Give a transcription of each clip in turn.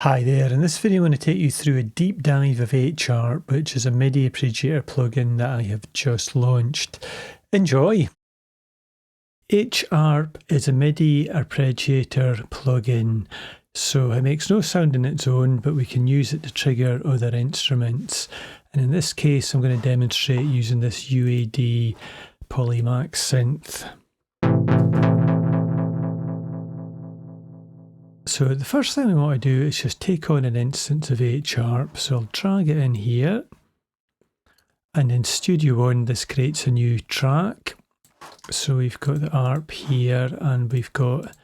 Hi there, in this video I'm going to take you through a deep dive of H-Arp, which is a MIDI Appreciator plugin that I have just launched. Enjoy! H-Arp is a MIDI Appreciator plugin, so it makes no sound on its own, but we can use it to trigger other instruments. And in this case I'm going to demonstrate using this UAD Polymax synth. So the first thing we want to do is just take on an instance of H-Arp. So I'll drag it in here, and in Studio One this creates a new track. So we've got the ARP here and we've got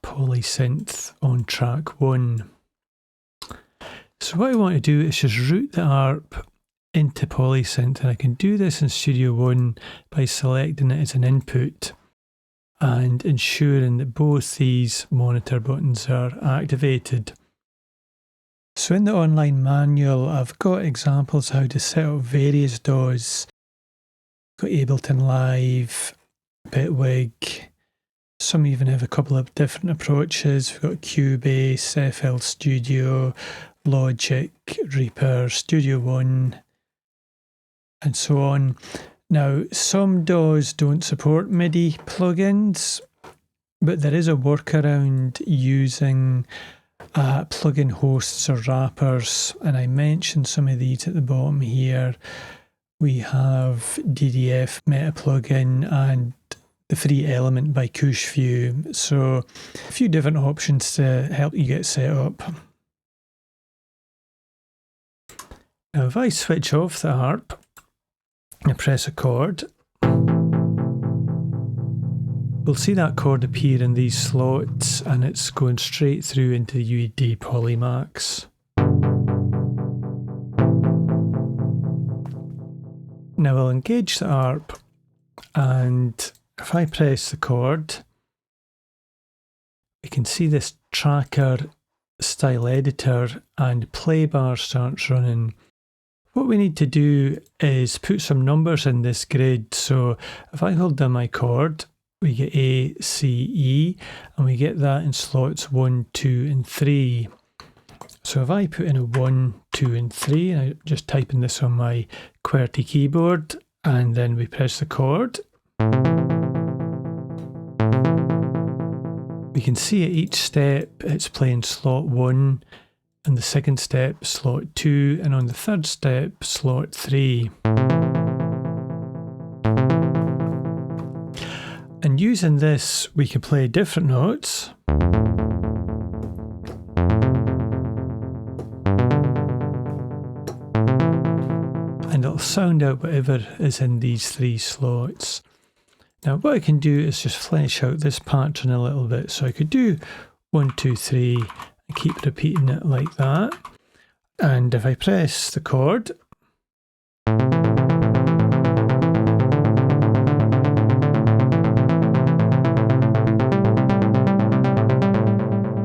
Polysynth on track 1. So what I want to do is just route the ARP into Polysynth, and I can do this in Studio One by selecting it as an input and ensuring that both these monitor buttons are activated. So in the online manual I've got examples how to set up various DAWs. Got Ableton Live, Bitwig, some even have a couple of different approaches. We've got Cubase, FL Studio, Logic, Reaper, Studio One, and so on. Now, some DAWs don't support MIDI plugins, but there is a workaround using plugin hosts or wrappers, and I mentioned some of these at the bottom here. We have DDF Meta plugin and the free Element by Kushview, so a few different options to help you get set up. Now, if I switch off the ARP, I press a chord, we'll see that chord appear in these slots and it's going straight through into the UAD Polymax. Now I'll engage the ARP, and if I press the chord, we can see this tracker style editor and play bar starts running. What we need to do is put some numbers in this grid. So if I hold down my chord, we get A, C, E, and we get that in slots 1, 2, and 3. So if I put in a 1, 2, and 3, and I'm just typing this on my QWERTY keyboard, and then we press the chord, we can see at each step it's playing slot 1, and the second step slot 2, and on the third step slot 3. And using this we can play different notes. And it'll sound out whatever is in these 3 slots. Now what I can do is just flesh out this pattern a little bit. So I could do 1, 2, 3, and keep repeating it like that. And if I press the chord,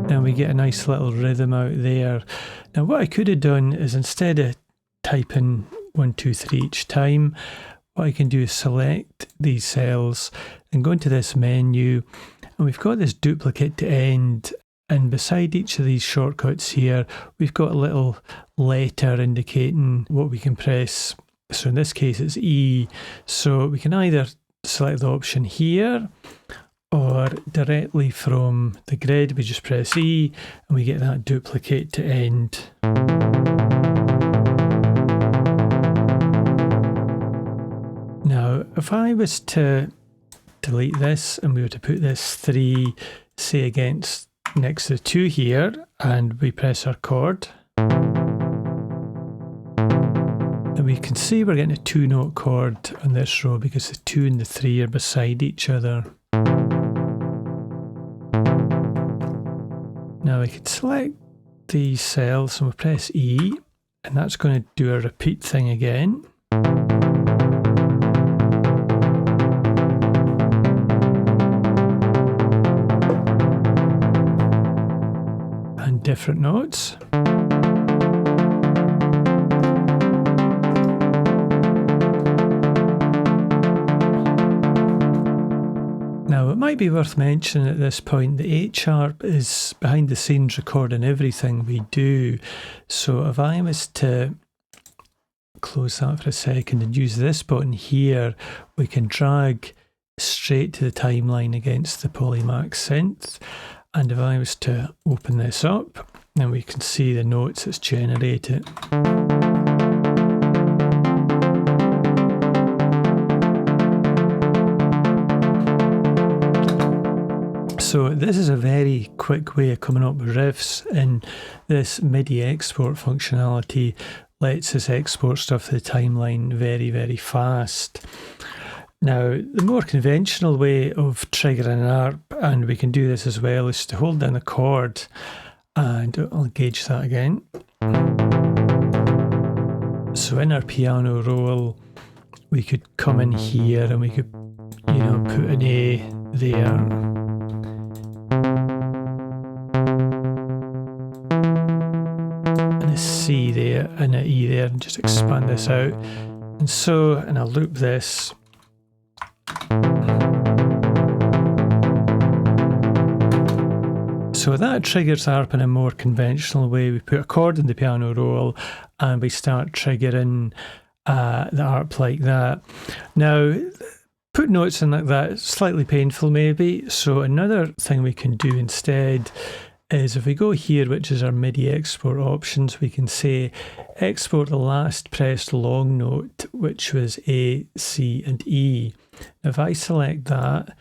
then we get a nice little rhythm out there. Now what I could have done is, instead of typing 1, 2, 3 each time, what I can do is select these cells and go into this menu, and we've got this duplicate to end, and beside each of these shortcuts here we've got a little letter indicating what we can press. So in this case it's E, so we can either select the option here or directly from the grid we just press E and we get that duplicate to end. Now if I was to delete this and we were to put this 3, say, against next to the 2 here, and we press our chord, and we can see we're getting a 2-note chord on this row because the 2 and the 3 are beside each other. Now I could select these cells and we'll press E, and that's going to do a repeat thing again. And different notes. might be worth mentioning at this point that H-Arp is behind the scenes recording everything we do. So if I was to close that for a second and use this button here, we can drag straight to the timeline against the Polymax synth. And if I was to open this up, then we can see the notes it's generated. So this is a very quick way of coming up with riffs, and this MIDI export functionality lets us export stuff to the timeline very, very fast. Now, the more conventional way of triggering an ARP, and we can do this as well, is to hold down the chord, and I'll gauge that again. So in our piano roll, we could come in here and we could, put an A there. And a C there and an E there, and just expand this out. And I'll loop this. So that triggers ARP in a more conventional way. We put a chord in the piano roll and we start triggering the ARP like that. Now, put notes in like that, it's slightly painful maybe. So another thing we can do instead is if we go here, which is our MIDI export options, we can say export the last pressed long note, which was A, C and E. If I select that,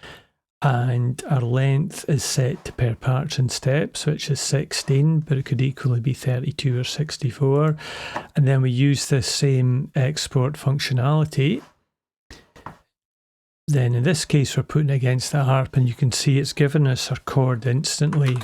and our length is set to per patch and steps, which is 16, but it could equally be 32 or 64. And then we use this same export functionality. Then in this case, we're putting it against the ARP, and you can see it's given us our chord instantly.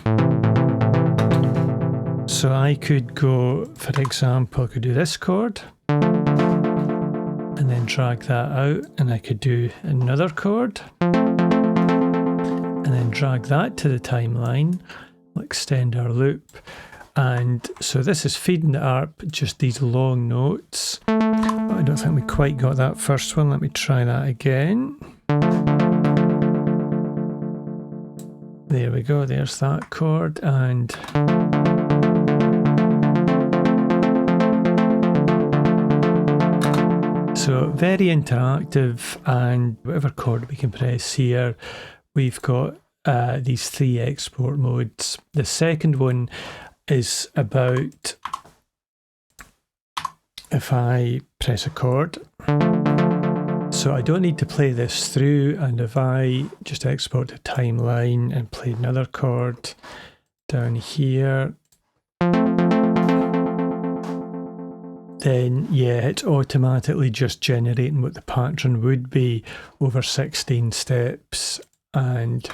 So I could go, for example, I could do this chord, and then drag that out, and I could do another chord, and then drag that to the timeline. We'll extend our loop. And so this is feeding the ARP just these long notes. I don't think we quite got that first one. Let me try that again. There we go, there's that chord. And so very interactive, and whatever chord we can press here, we've got these three export modes. The second one is about if I press a chord. So I don't need to play this through, and if I just export to timeline and play another chord down here, then yeah, it's automatically just generating what the pattern would be over 16 steps. And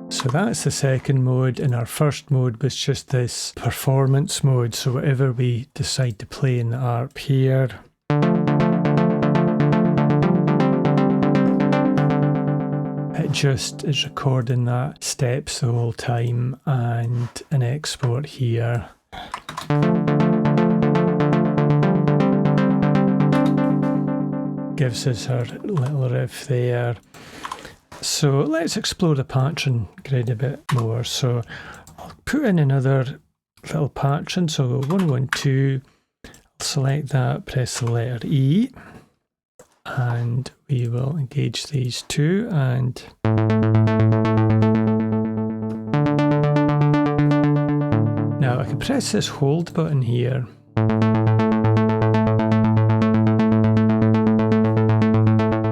so that's the second mode, and our first mode was just this performance mode. So whatever we decide to play in the ARP here, it just is recording that steps the whole time, and an export here. Gives us our little riff there. So let's explore the pattern grid a bit more. So I'll put in another little pattern. So I'll go 1, 1, 2. I'll select that, press the letter E, and we will engage these two. And now I can press this hold button here.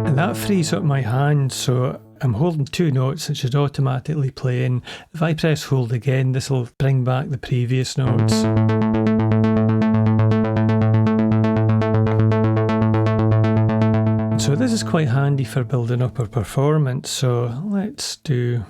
And that frees up my hand, so I'm holding two notes, it should automatically play in. If I press hold again, this will bring back the previous notes. So this is quite handy for building up our performance. So let's do...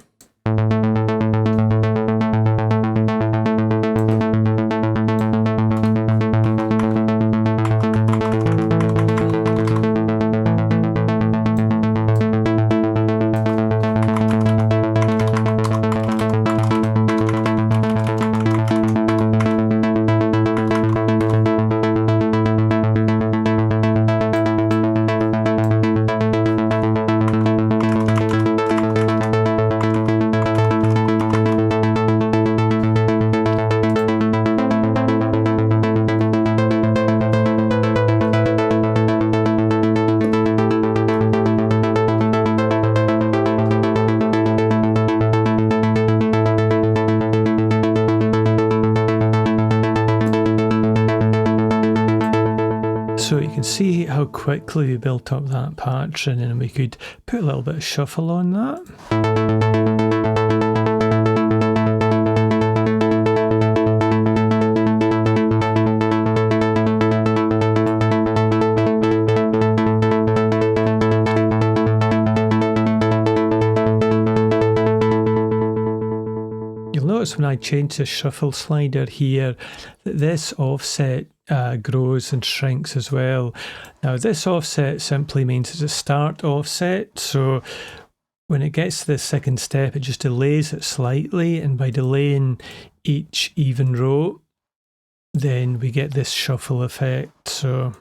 see how quickly we built up that pattern, and we could put a little bit of shuffle on that. When I change the shuffle slider here, that this offset grows and shrinks as well. Now this offset simply means it's a start offset, so when it gets to the second step it just delays it slightly, and by delaying each even row then we get this shuffle effect. So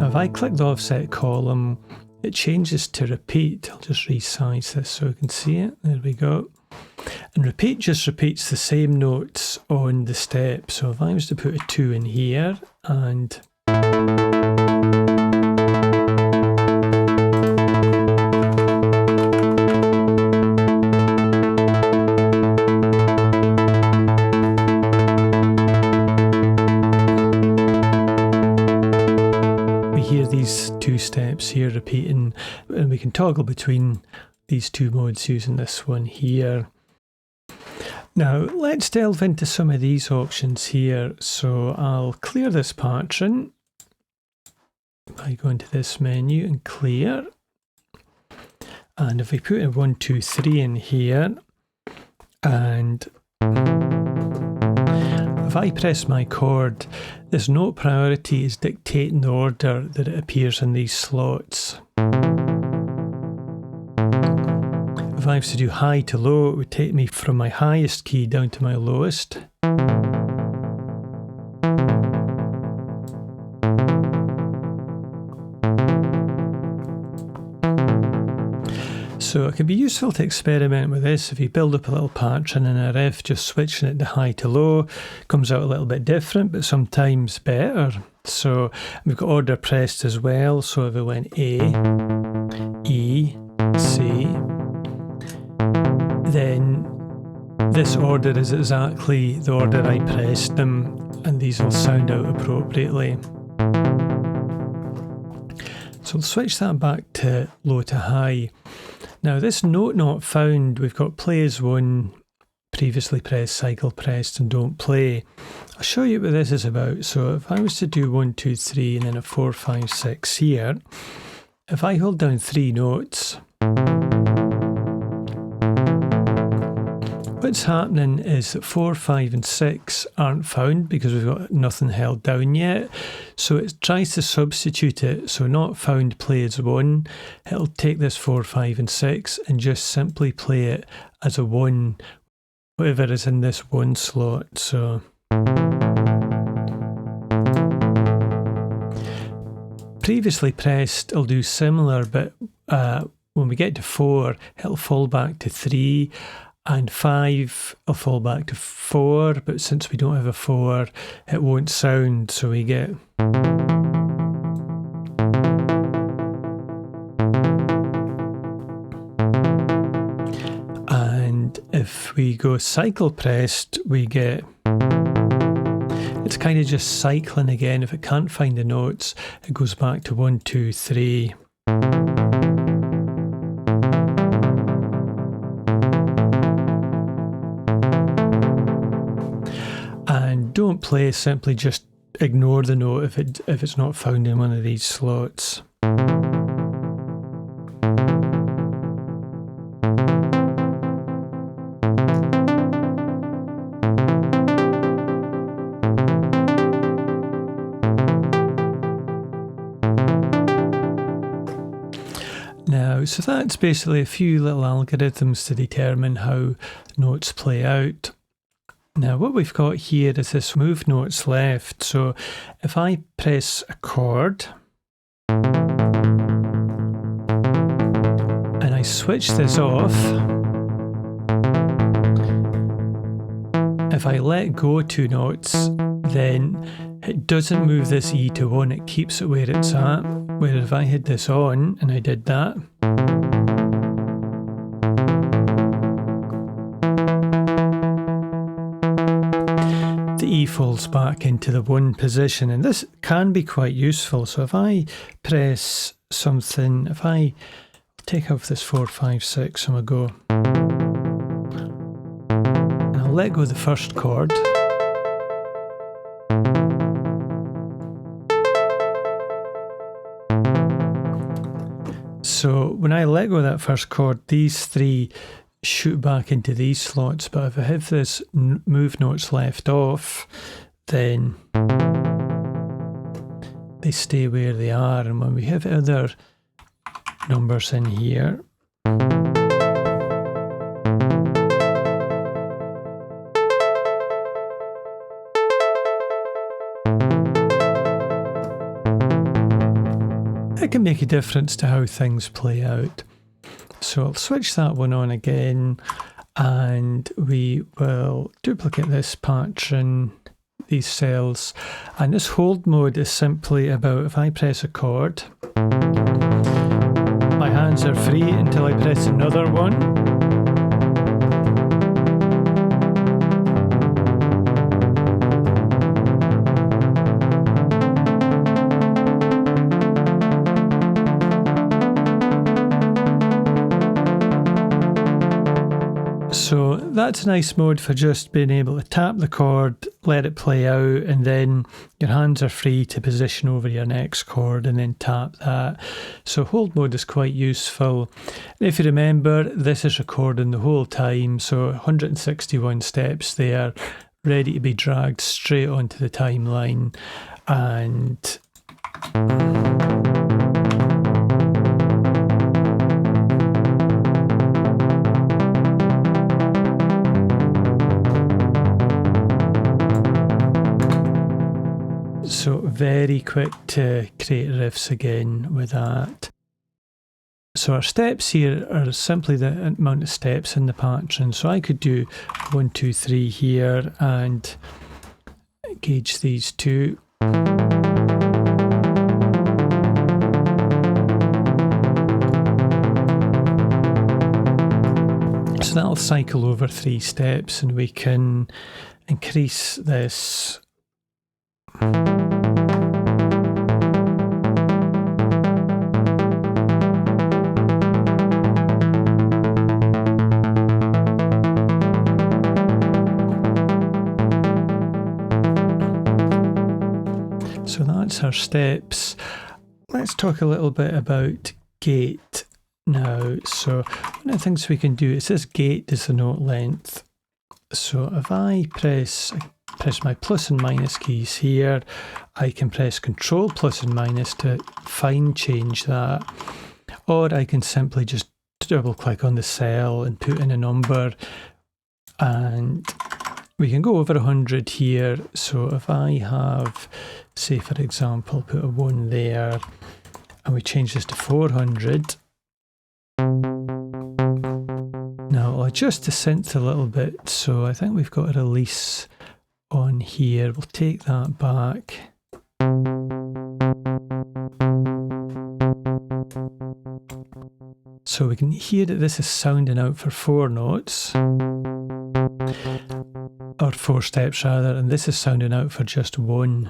if I click the offset column, it changes to repeat. I'll just resize this so we can see it. There we go. And repeat just repeats the same notes on the step. So if I was to put a 2 in here and hear these 2 steps here repeating, and we can toggle between these 2 modes using this one here. Now let's delve into some of these options here. So I'll clear this pattern by going to this menu and clear, and if we put a 1, 2, 3 in here, and if I press my chord, this note priority is dictating the order that it appears in these slots. If I was to do high to low, it would take me from my highest key down to my lowest. So it can be useful to experiment with this. If you build up a little pattern in a riff, just switching it to high to low comes out a little bit different, but sometimes better. So we've got order pressed as well. So if it went A, E, C, then this order is exactly the order I pressed them, and these will sound out appropriately. So we'll switch that back to low to high. Now this note not found, we've got play as 1, previously pressed, cycle pressed, and don't play. I'll show you what this is about. So if I was to do 1, 2, 3 and then a 4, 5, 6 here, if I hold down 3 notes, what's happening is that 4, 5 and 6 aren't found because we've got nothing held down yet. So it tries to substitute it. So not found play as 1. It'll take this 4, 5 and 6 and just simply play it as a 1, whatever is in this 1 slot. So previously pressed will do similar, but when we get to 4, it'll fall back to 3. And 5 will fall back to 4, but since we don't have a 4, it won't sound, so we get. And if we go cycle pressed, we get. It's kind of just cycling again. If it can't find the notes, it goes back to 1, 2, 3. And don't play, simply just ignore the note if it's not found in one of these slots. Now, so that's basically a few little algorithms to determine how notes play out. Now what we've got here is this move notes left. So if I press a chord and I switch this off, if I let go 2 notes, then it doesn't move this E to 1, it keeps it where it's at. Whereas if I had this on and I did that, the E folds back into the 1 position, and this can be quite useful. So if I press something, if I take off this 4, 5, 6 and we'll go, and I'll let go of the first chord. So when I let go of that first chord, these 3 shoot back into these slots, but if I have this move notes left off, then they stay where they are. And when we have other numbers in here, it can make a difference to how things play out. So I'll switch that one on again, and we will duplicate this pattern, these cells, and this hold mode is simply about, if I press a chord, my hands are free until I press another one. So that's a nice mode for just being able to tap the chord, let it play out, and then your hands are free to position over your next chord and then tap that. So hold mode is quite useful. If you remember, this is recording the whole time, so 161 steps there, ready to be dragged straight onto the timeline. And so very quick to create riffs again with that. So our steps here are simply the amount of steps in the pattern. So I could do 1, 2, 3 here and gauge these 2. So that'll cycle over 3 steps, and we can increase this. So that's our steps. Let's talk a little bit about gate now. So one of the things we can do is this gate is the note length. So if I press my plus and minus keys here, I can press Control plus and minus to fine change that, or I can simply just double click on the cell and put in a number, and we can go over 100 here. So if I have, say for example, put a 1 there, and we change this to 400. Now I'll adjust the synth a little bit, so I think we've got a release on here. We'll take that back. So we can hear that this is sounding out for 4 notes, or 4 steps rather, and this is sounding out for just 1.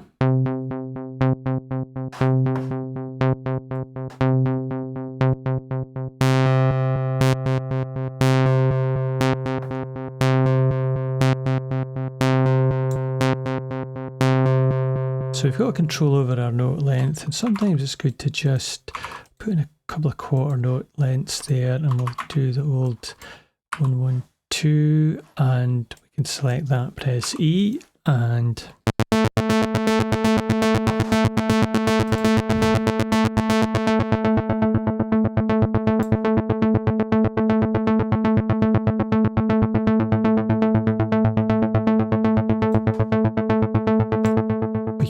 So we've got control over our note length, and sometimes it's good to just put in a couple of quarter note lengths there, and we'll do the old 1, 1, 2, and we can select that, press E, and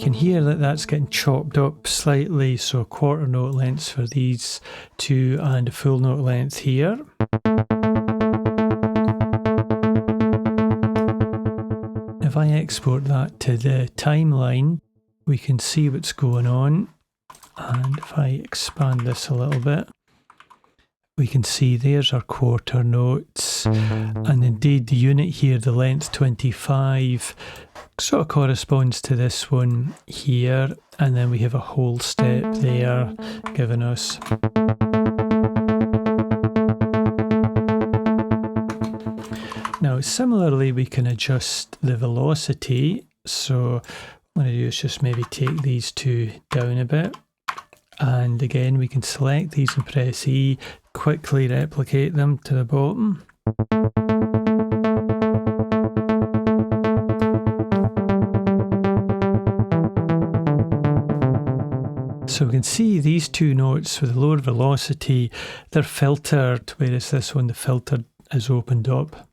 can hear that that's getting chopped up slightly, so quarter note lengths for these 2 and a full note length here. If I export that to the timeline, we can see what's going on, and if I expand this a little bit, we can see there's our quarter notes, and indeed the unit here, the length 25, sort of corresponds to this one here, and then we have a whole step there giving us. Now similarly we can adjust the velocity, so what I'm going to do is just maybe take these two down a bit, and again we can select these and press E, quickly replicate them to the bottom. So we can see these two notes with a lower velocity, they're filtered, whereas this one, the filter is opened up.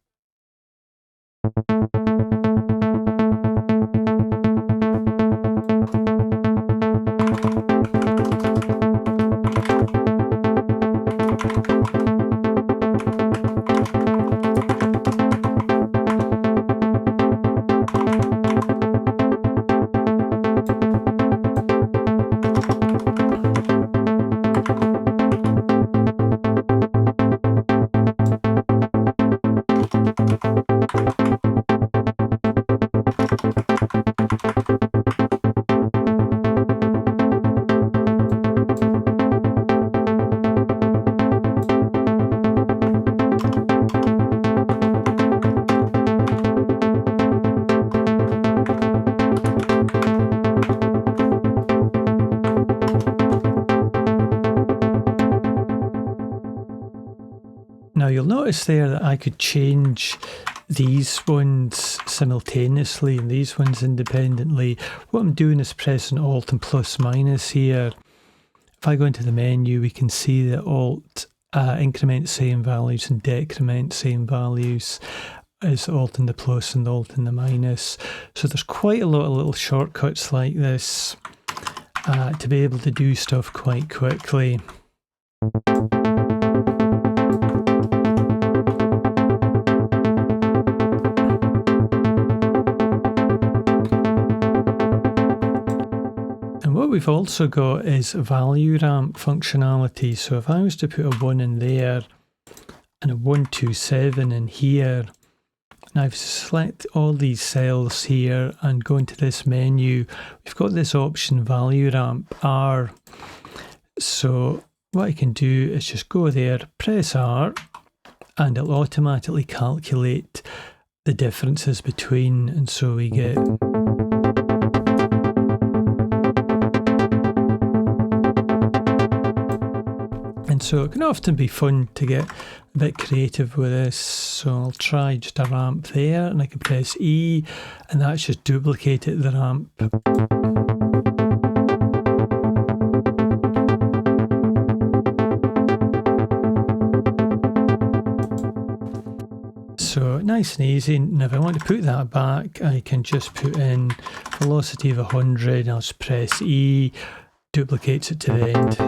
Now you'll notice there that I could change these ones simultaneously and these ones independently. What I'm doing is pressing Alt and plus minus here. If I go into the menu, we can see that Alt increment same values and decrement same values is Alt and the plus and Alt and the minus. So there's quite a lot of little shortcuts like this to be able to do stuff quite quickly. What we've also got is value ramp functionality. So if I was to put a 1 in there and a 127 in here, and I've select all these cells here and go into this menu, we've got this option value ramp R. So what I can do is just go there, press R, and it'll automatically calculate the differences between, and so we get so it can often be fun to get a bit creative with this. So I'll try just a ramp there, and I can press E, and that's just duplicated the ramp. So nice and easy. Now if I want to put that back, I can just put in velocity of 100, and I'll just press E, duplicates it to the end.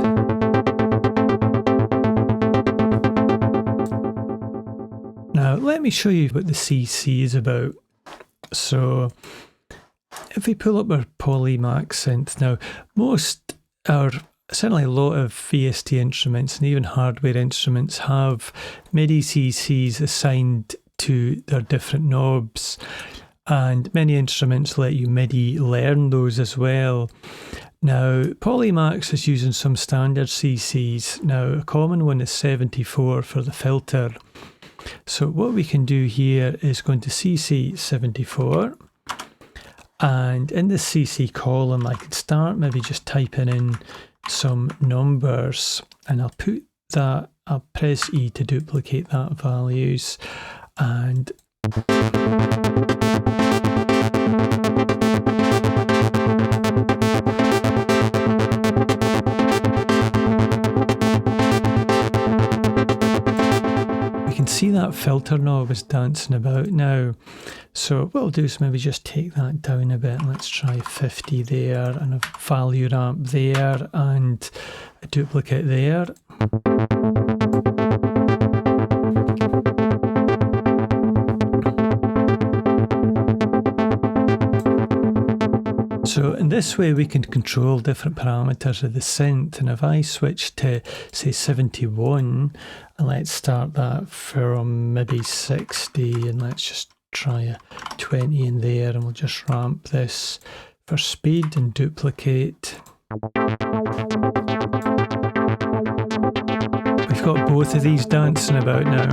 Now let me show you what the CC is about. So if we pull up our Polymax synth, now most, or certainly a lot of VST instruments and even hardware instruments have MIDI CCs assigned to their different knobs, and many instruments let you MIDI learn those as well. Now Polymax is using some standard CCs. Now a common one is 74 for the filter. So what we can do here is go into CC 74, and in this CC column I can start maybe just typing in some numbers, and I'll put that, I'll press E to duplicate that values, and see that filter knob is dancing about now. So what I'll do is maybe just take that down a bit. Let's try 50 there, and a value ramp there, and a duplicate there. So in this way we can control different parameters of the synth, and if I switch to say 71, and let's start that from maybe 60, and let's just try a 20 in there, and we'll just ramp this for speed and duplicate. We've got both of these dancing about now.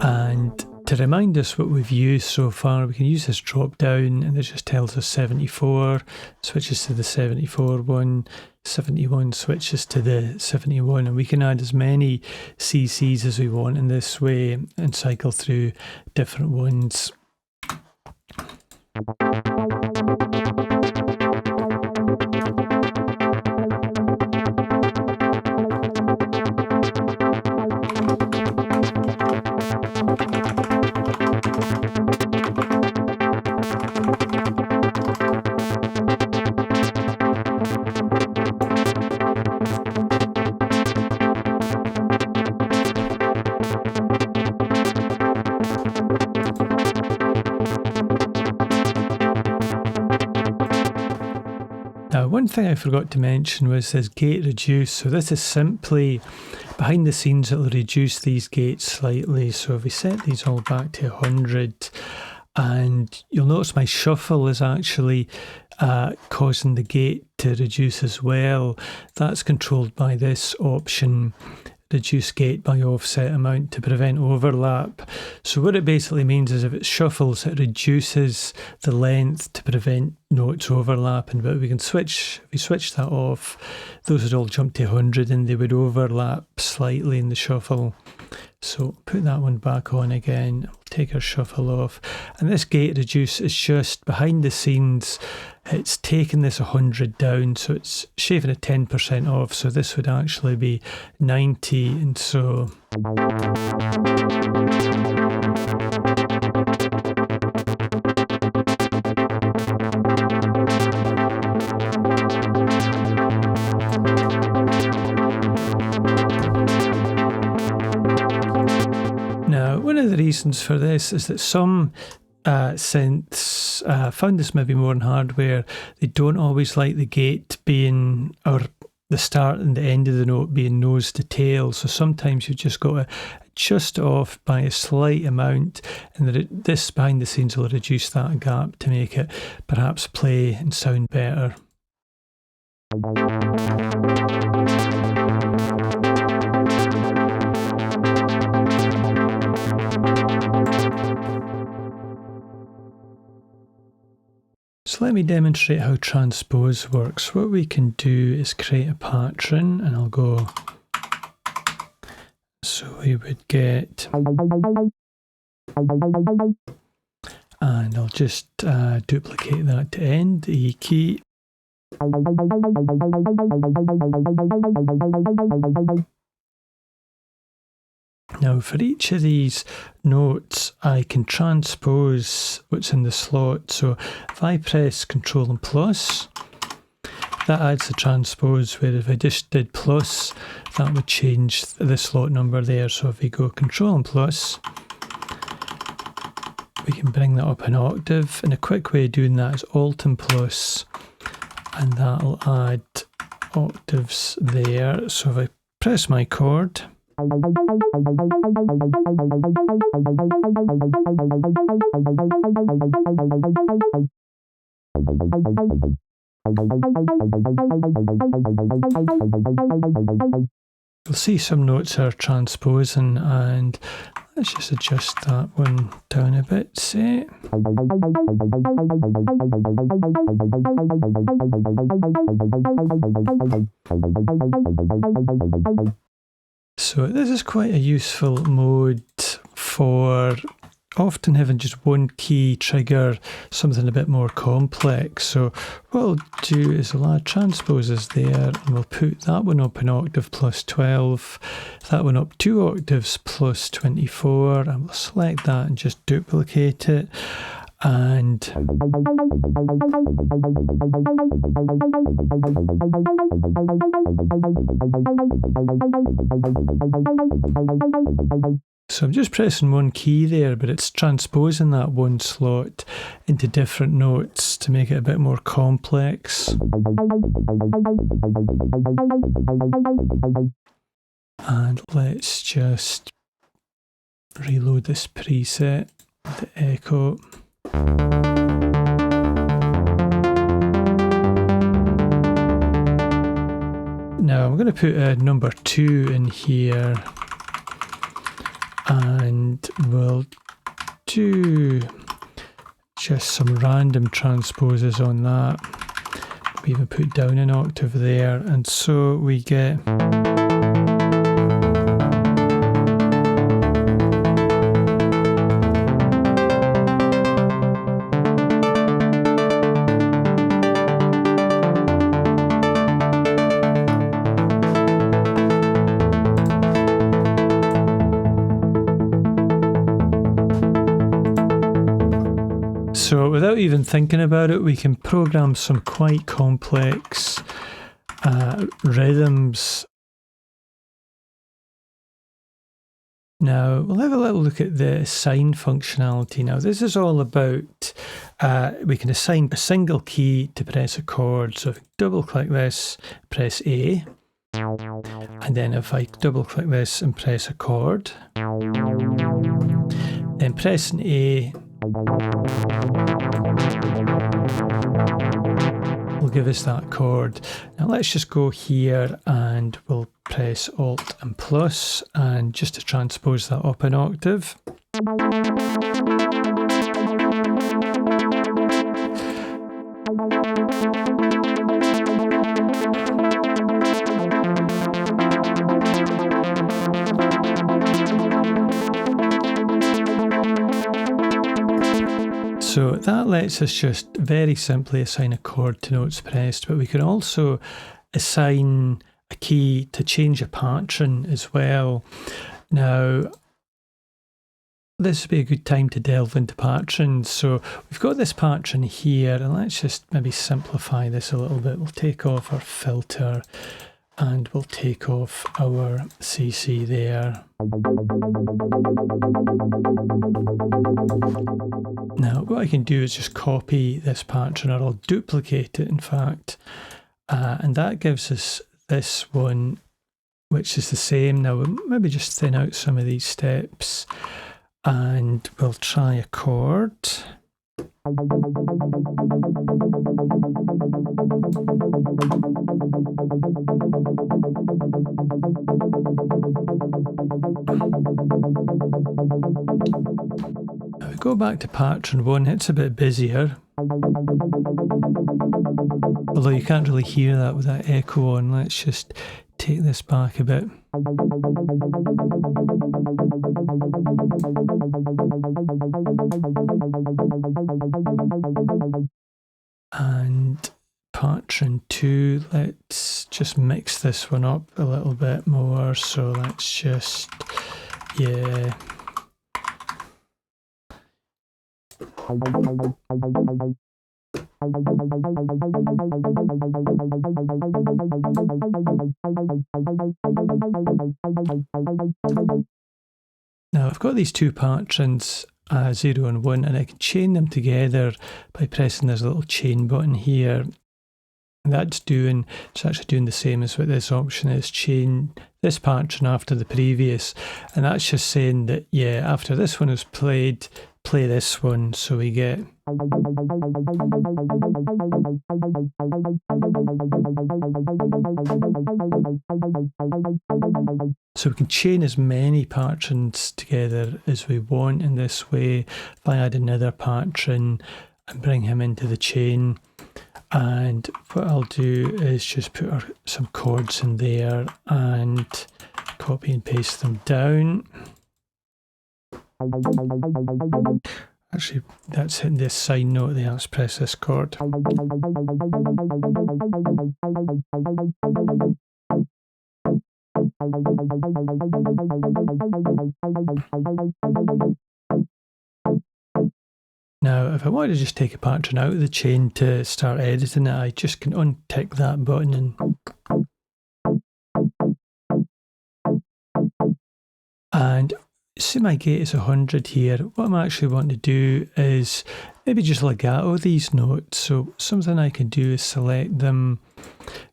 And to remind us what we've used so far, we can use this drop down, and it just tells us 74, switches to the 74 one, 71 switches to the 71, and we can add as many CCs as we want in this way and cycle through different ones. Now, one thing I forgot to mention was this gate reduce. So this is simply behind the scenes, it'll reduce these gates slightly. So if we set these all back to 100, and you'll notice my shuffle is actually causing the gate to reduce as well. That's controlled by this option, reduce gate by offset amount, to prevent overlap. So what it basically means is if it shuffles, it reduces the length to prevent notes overlapping. But we can switch, if we switch that off, those would all jump to 100 and they would overlap slightly in the shuffle. So put that one back on again, we'll take our shuffle off. And this gate reduce is just behind the scenes, it's taking this 100 down, so it's shaving it 10% off. So this would actually be 90, and so now, one of the reasons for this is that some synths, found this maybe more in hardware, they don't always like the gate being, or the start and the end of the note being nose to tail. So sometimes you've just got to adjust off by a slight amount, and this behind the scenes will reduce that gap to make it perhaps play and sound better. So let me demonstrate how transpose works. What we can do is create a pattern, and I'll go, so we would get, and I'll just duplicate that to end, the E key. Now for each of these notes, I can transpose what's in the slot. So if I press Control and plus, that adds the transpose, where if I just did plus, that would change the slot number there. So if we go Control and plus, we can bring that up an octave. And a quick way of doing that is Alt and plus, and that'll add octaves there. So if I press my chord, you'll see some notes are transposing, and let's just adjust that one down a bit, say. So this is quite a useful mode for often having just one key trigger something a bit more complex. So what I'll do is I'll add transposes there, and we'll put that one up an octave plus 12, that one up 2 octaves plus 24, and we'll select that and just duplicate it. And So I'm just pressing one key there, but it's transposing that one slot into different notes to make it a bit more complex. And let's just reload this preset, the echo. Now I'm going to put a number 2 in here, and we'll do just some random transposes on that. We even put down an octave there, and so we get So without even thinking about it, we can program some quite complex rhythms. Now we'll have a little look at the assign functionality. Now this is all about, we can assign a single key to press a chord. So if I double click this, press A, and then if I double click this and press a chord, then pressing A will give us that chord. Now let's just go here and we'll press Alt and plus, and just to transpose that up an octave. So that lets us just very simply assign a chord to notes pressed, but we can also assign a key to change a pattern as well. Now, this would be a good time to delve into patterns. So we've got this pattern here, and let's just maybe simplify this a little bit. We'll take off our filter and we'll take off our CC there. Now what I can do is just copy this pattern, or I'll duplicate it in fact, and that gives us this one, which is the same. Now we'll maybe just thin out some of these steps, and we'll try a chord. Now we go back to pattern 1, it's a bit busier, although you can't really hear that with that echo on. Let's just take this back a bit. And pattern 2, let's just mix this one up a little bit more. So let's just, yeah. Now I've got these two patterns, 0 and 1, and I can chain them together by pressing this little chain button here. And it's actually doing the same as what this option is, chain this pattern after the previous. And that's just saying that, yeah, after this one is played, play this one, so we get. So we can chain as many patterns together as we want in this way. If I add another pattern and bring him into the chain, and what I'll do is just put some chords in there and copy and paste them down. Actually, that's hitting the assign note there. Let's press this chord. Now, if I want to just take a pattern out of the chain to start editing it, I just can untick that button and see my gate is 100 here. What I'm actually wanting to do is maybe just legato these notes. So something I can do is select them,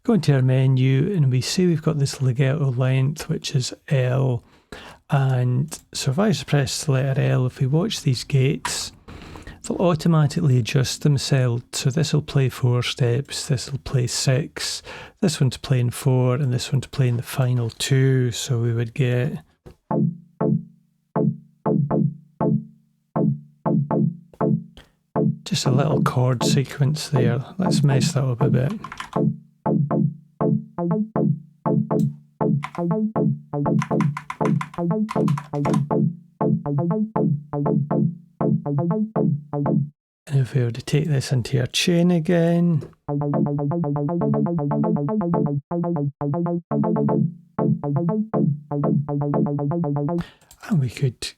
go into our menu, and we see we've got this legato length, which is L. And so if I just press the letter L, if we watch these gates, they'll automatically adjust themselves. So this will play 4 steps, this will play 6, this one's playing 4, and this one's playing the final 2. So we would get just a little chord sequence there. Let's mess that up a bit. And if we were to take this into our chain again, and we could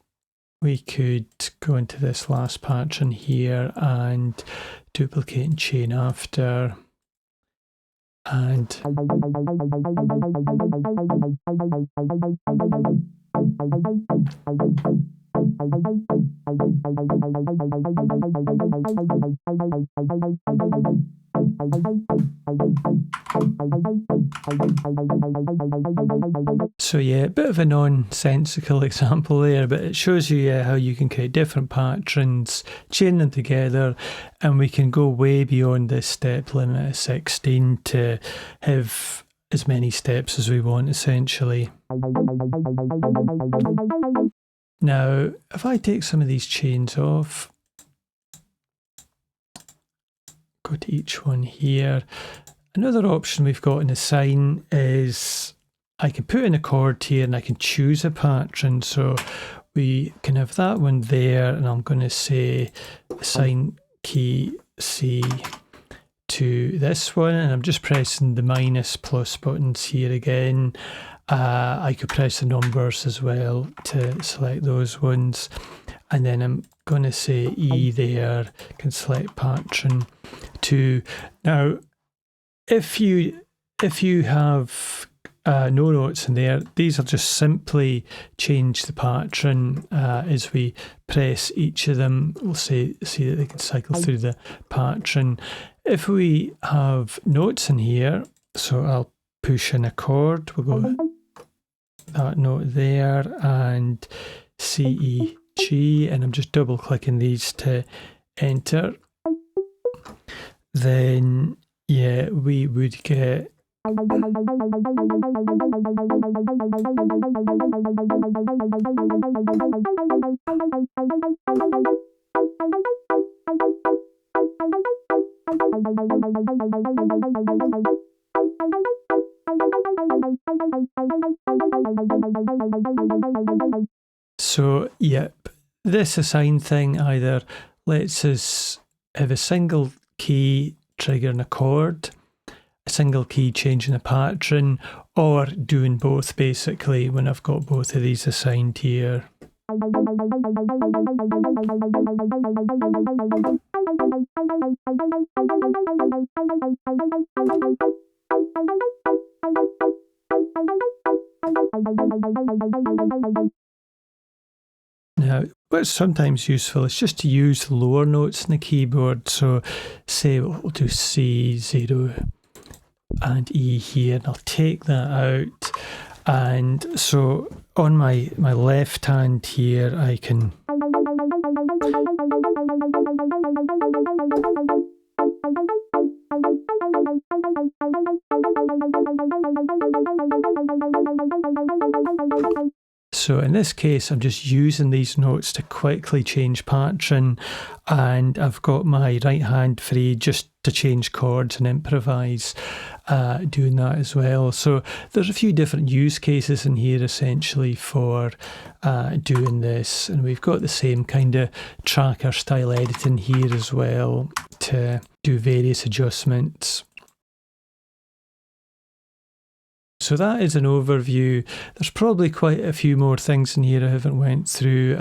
go into this last pattern here and duplicate and chain after, and so yeah, a bit of a nonsensical example there, but it shows you how you can create different patterns, chain them together, and we can go way beyond this step limit of 16 to have as many steps as we want, essentially. Now, if I take some of these chains off, go to each one here. Another option we've got in Assign is I can put in a chord here and I can choose a pattern. So we can have that one there, and I'm going to say assign key C to this one, and I'm just pressing the minus plus buttons here again. I could press the numbers as well to select those ones, and then I'm going to say E there, can select pattern 2. Now if you have no notes in there, these will just simply change the pattern as we press each of them. We'll see that they can cycle through the pattern. If we have notes in here, so I'll push in a chord, we'll go that note there and C, E, G, and I'm just double clicking these to enter. Then yeah, we would get so yep, this assign thing either lets us have a single key triggering a chord, a single key changing a pattern, or doing both basically when I've got both of these assigned here. Now, what's sometimes useful is just to use lower notes in the keyboard. So say we'll do C, 0 and E here, and I'll take that out. And so on my left hand here, I can so in this case, I'm just using these notes to quickly change pattern, and I've got my right hand free just to change chords and improvise, doing that as well. So there's a few different use cases in here essentially for doing this, and we've got the same kind of tracker style editing here as well to do various adjustments. So that is an overview. There's probably quite a few more things in here I haven't went through,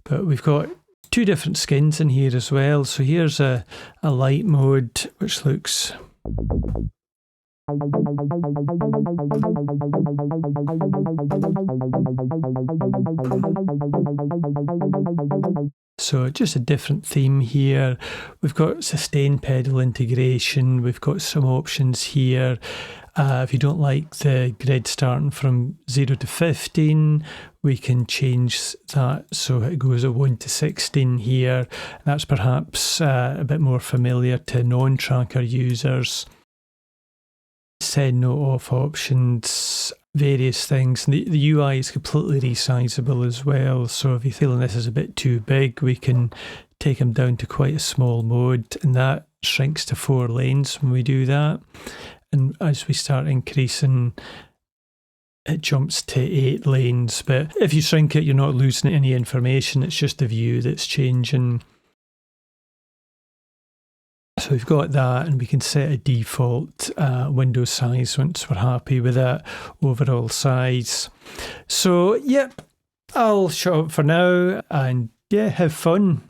but we've got two different skins in here as well. So here's a light mode, which looks So just a different theme here. We've got sustain pedal integration. We've got some options here. If you don't like the grid starting from 0 to 15, we can change that so it goes at 1 to 16 here. That's perhaps a bit more familiar to non-tracker users. Send no off options, various things. The UI is completely resizable as well, so if you're feeling this is a bit too big, we can take them down to quite a small mode, and that shrinks to 4 lanes when we do that. And as we start increasing, it jumps to 8 lanes. But if you shrink it, you're not losing any information, it's just the view that's changing. So we've got that, and we can set a default window size once we're happy with that overall size. So, yep, I'll shut up for now, and yeah, have fun.